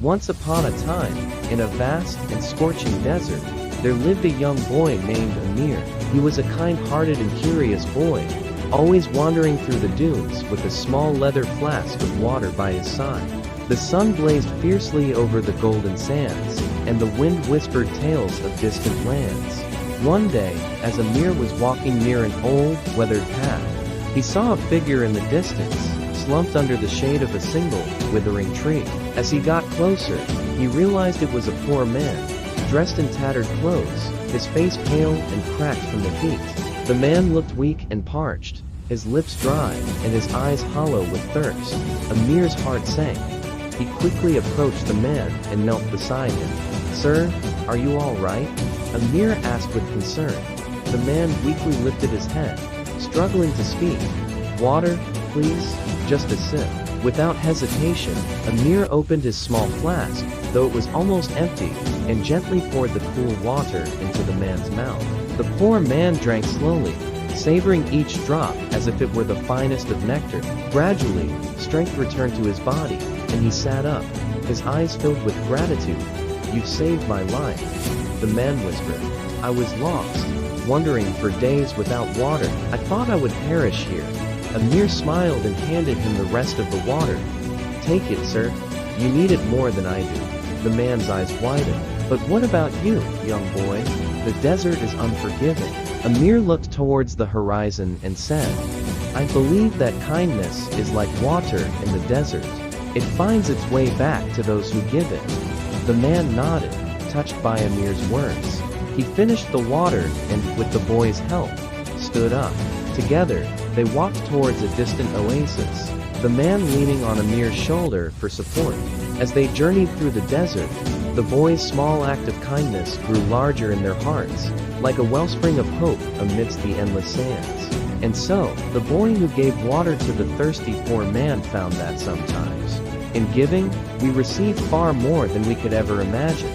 Once upon a time, in a vast and scorching desert, there lived a young boy named Amir. He was a kind-hearted and curious boy, always wandering through the dunes with a small leather flask of water by his side. The sun blazed fiercely over the golden sands, and the wind whispered tales of distant lands. One day, as Amir was walking near an old, weathered path, he saw a figure in the distance, slumped under the shade of a single, withering tree. As he got closer, he realized it was a poor man, dressed in tattered clothes, his face pale and cracked from the heat. The man looked weak and parched, his lips dry, and his eyes hollow with thirst. Amir's heart sank. He quickly approached the man and knelt beside him. "Sir, are you all right?" Amir asked with concern. The man weakly lifted his head, struggling to speak. "Water, please, just a sip." Without hesitation, Amir opened his small flask, though it was almost empty, and gently poured the cool water into the man's mouth. The poor man drank slowly, savoring each drop as if it were the finest of nectar. Gradually, strength returned to his body, and he sat up, his eyes filled with gratitude. "You've saved my life," the man whispered. "I was lost, wandering for days without water. I thought I would perish here." Amir smiled and handed him the rest of the water. "Take it, sir. You need it more than I do." The man's eyes widened. "But what about you, young boy? The desert is unforgiving." Amir looked towards the horizon and said, "I believe that kindness is like water in the desert. It finds its way back to those who give it." The man nodded, touched by Amir's words. He finished the water and, with the boy's help, stood up. Together, they walked towards a distant oasis, the man leaning on Amir's shoulder for support. As they journeyed through the desert, the boy's small act of kindness grew larger in their hearts, like a wellspring of hope amidst the endless sands. And so, the boy who gave water to the thirsty poor man found that sometimes, in giving, we receive far more than we could ever imagine.